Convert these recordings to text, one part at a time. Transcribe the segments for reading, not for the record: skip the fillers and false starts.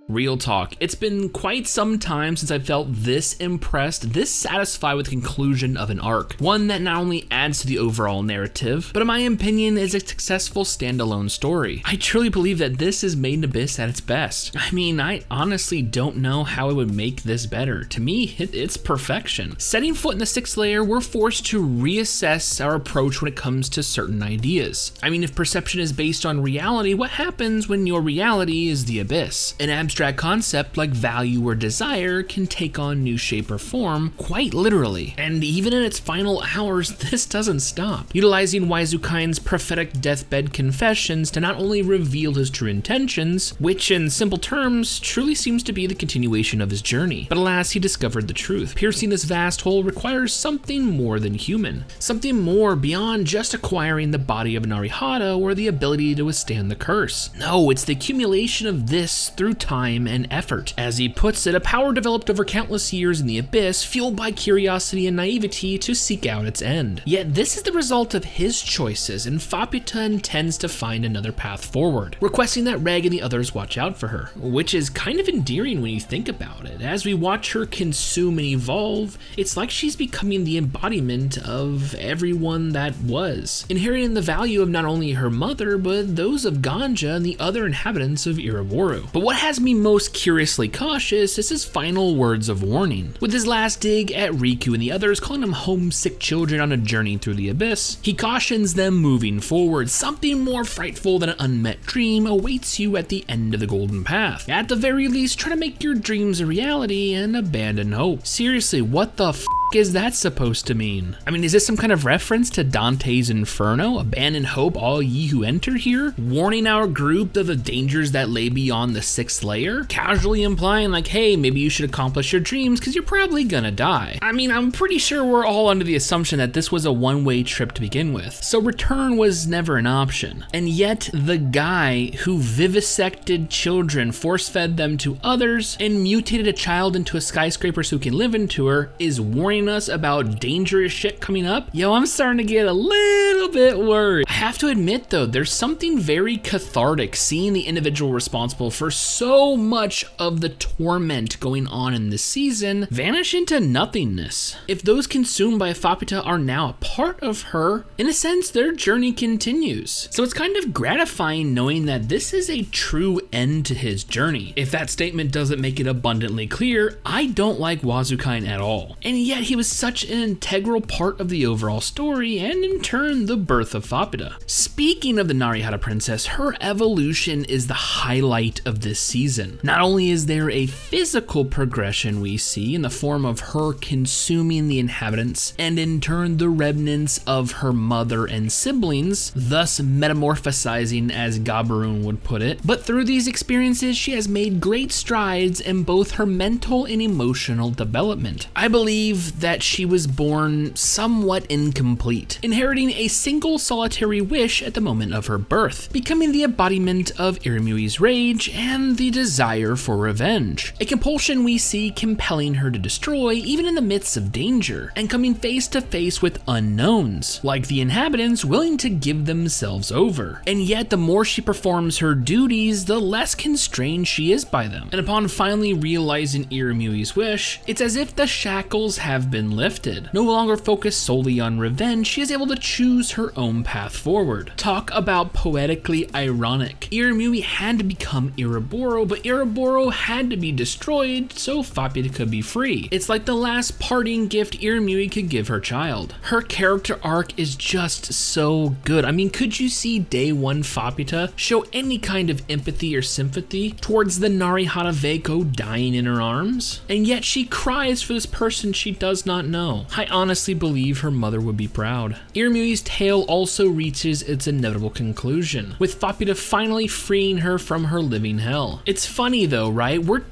Real talk, it's been quite some time since I felt this impressed, this satisfied with the conclusion of an arc. One that not only adds to the overall narrative, but in my opinion is a successful standalone story. I truly believe that this is Made in Abyss at its best. I mean, I honestly don't know how I would make this better. To me, it's perfection. Setting foot in the 6th layer, we're forced to reassess our approach when it comes to certain ideas. I mean, if perception is based on reality, what happens when your reality is the abyss? An abstract concept like value or desire can take on new shape or form, quite literally. And even in its final hours, this doesn't stop. Utilizing Wazukain's prophetic deathbed confessions to not only reveal his true intentions, which in simple terms truly seems to be the continuation of his journey, but alas, he discovered the truth. Piercing this vast hole requires something more than human, something more beyond just acquiring the body of Narihata or the ability to withstand the curse. No, it's the accumulation of this through time and effort. As he puts it, a power developed over countless years in the abyss, fueled by curiosity and naivety to seek out its end. Yet this is the result of his choices, and Faputa intends to find another path forward, requesting that Reg and the others watch out for her, which is kind of endearing when you think about it. As we watch her consume and evolve, it's like she's becoming the embodiment of everyone that was, inheriting the value of not only her mother, but those of Ganja and the other inhabitants of Iroboro. But what has me most curiously cautious is his final words of warning. With his last dig at Riku and the others, calling them homesick children on a journey through the abyss, he cautions them moving forward. Something more frightful than an unmet dream awaits you at the end of the golden path. At the very least, try to make your dreams a reality and abandon hope. Seriously, what the is that supposed to mean? I mean, is this some kind of reference to Dante's Inferno? Abandon hope, all ye who enter here? Warning our group of the dangers that lay beyond the 6th layer? Casually implying like, hey, maybe you should accomplish your dreams because you're probably gonna die. I mean, I'm pretty sure we're all under the assumption that this was a one-way trip to begin with, so return was never an option. And yet, the guy who vivisected children, force-fed them to others, and mutated a child into a skyscraper so he can live into her is warning us about dangerous shit coming up. Yo, I'm starting to get a little bit worried. I have to admit though, there's something very cathartic seeing the individual responsible for so much of the torment going on in this season vanish into nothingness. If those consumed by Faputa are now a part of her, in a sense, their journey continues. So it's kind of gratifying knowing that this is a true end to his journey. If that statement doesn't make it abundantly clear, I don't like Wazukain at all. And yet he was such an integral part of the overall story and in turn the birth of Faputa. Speaking of the Narihata princess, her evolution is the highlight of this season. Not only is there a physical progression we see in the form of her consuming the inhabitants and in turn the remnants of her mother and siblings, thus metamorphosizing as Gabarun would put it, but through these experiences she has made great strides in both her mental and emotional development. I believe that she was born somewhat incomplete, inheriting a single solitary wish at the moment of her birth, becoming the embodiment of Irimui's rage and the desire for revenge, a compulsion we see compelling her to destroy even in the midst of danger, and coming face to face with unknowns, like the inhabitants willing to give themselves over. And yet the more she performs her duties, the less constrained she is by them, and upon finally realizing Irimui's wish, it's as if the shackles have been lifted. No longer focused solely on revenge, she is able to choose her own path forward. Talk about poetically ironic. Irumui had to become Iroboro, but Iroboro had to be destroyed so Faputa could be free. It's like the last parting gift Irumui could give her child. Her character arc is just so good. I mean, could you see day one Faputa show any kind of empathy or sympathy towards the Narihata Veiko dying in her arms? And yet she cries for this person she does not know. I honestly believe her mother would be proud. Irumui's tale also reaches its inevitable conclusion, with Faputa finally freeing her from her living hell. It's funny though, right? We're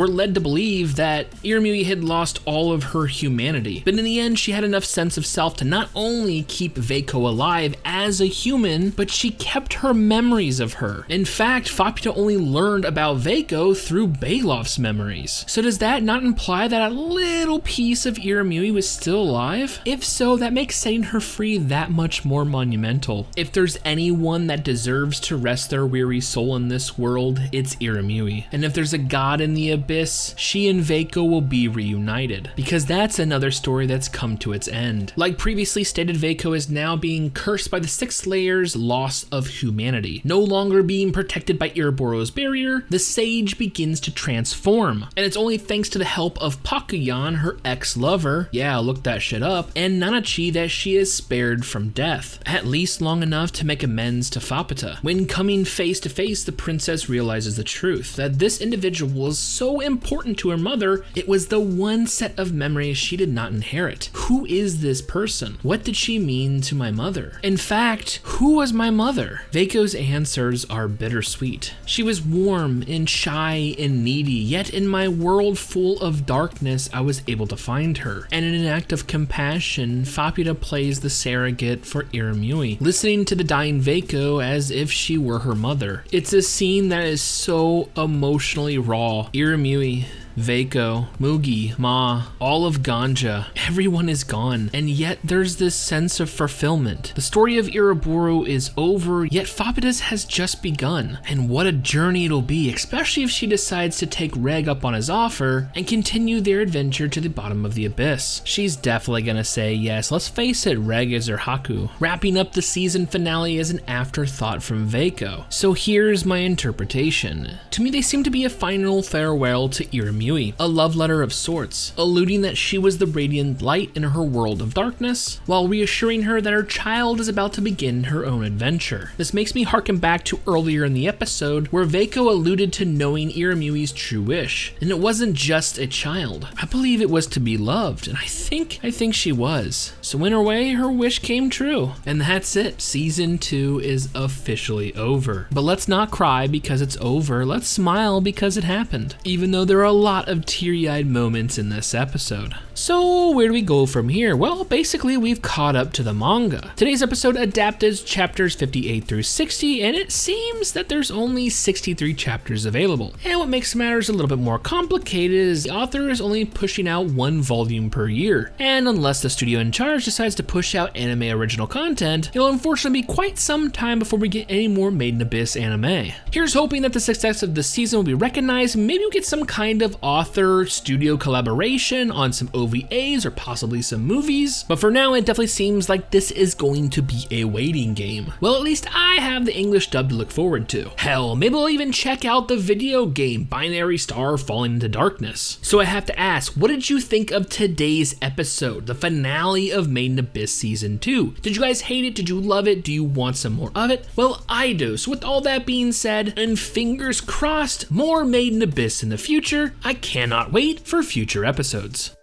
led to believe that Irumui had lost all of her humanity, but in the end she had enough sense of self to not only keep Veiko alive as a human, but she kept her memories of her. In fact, Faputa only learned about Veiko through Balof's memories. So does that not imply that a little piece of Iramui was still alive? If so, that makes setting her free that much more monumental. If there's anyone that deserves to rest their weary soul in this world, it's Iramui. And if there's a god in the abyss, she and Veiko will be reunited, because that's another story that's come to its end. Like previously stated, Veiko is now being cursed by the 6 layers loss of humanity. No longer being protected by Iroboro's barrier, the sage begins to transform. And it's only thanks to the help of Pakuyan, her ex-lover, yeah, look that shit up, and Nanachi that she is spared from death, at least long enough to make amends to Fapata. When coming face to face, the princess realizes the truth, that this individual was so important to her mother, it was the one set of memories she did not inherit. Who is this person? What did she mean to my mother? In fact, who was my mother? Veiko's answers are bittersweet. She was warm and shy and needy, yet in my world full of darkness, I was able to find her. And in an act of compassion, Fapita plays the surrogate for Iramui, listening to the dying Veiko as if she were her mother. It's a scene that is so emotionally raw. Iramui, Veiko, Mugi, Ma, all of Ganja, everyone is gone, and yet there's this sense of fulfillment. The story of Iroboro is over, yet Fapita's has just begun, and what a journey it'll be, especially if she decides to take Reg up on his offer and continue their adventure to the bottom of the abyss. She's definitely gonna say yes. Let's face it, Reg is her Haku, wrapping up the season finale as an afterthought from Veiko. So here's my interpretation. To me, they seem to be a final farewell to Iramui, a love letter of sorts, alluding that she was the radiant light in her world of darkness, while reassuring her that her child is about to begin her own adventure. This makes me harken back to earlier in the episode where Veiko alluded to knowing Iramui's true wish, and it wasn't just a child. I believe it was to be loved, and I think she was. So in her way, her wish came true. And that's it. Season 2 is officially over. But let's not cry because it's over. Let's smile because it happened, even though there are a lot of teary-eyed moments in this episode. So where do we go from here? Well, basically we've caught up to the manga. Today's episode adapted chapters 58 through 60, and it seems that there's only 63 chapters available. And what makes matters a little bit more complicated is the author is only pushing out 1 volume per year. And unless the studio in charge decides to push out anime original content, it'll unfortunately be quite some time before we get any more Made in Abyss anime. Here's hoping that the success of this season will be recognized. Maybe we'll get some kind of author-studio collaboration on some OVAs or possibly some movies. But for now, it definitely seems like this is going to be a waiting game. Well, at least I have the English dub to look forward to. Hell, maybe I'll even check out the video game Binary Star Falling into Darkness. So I have to ask, what did you think of today's episode, the finale of Made in Abyss Season 2? Did you guys hate it? Did you love it? Do you want some more of it? Well, I do. So with all that being said, and fingers crossed, more Made in Abyss in the future, I cannot wait for future episodes.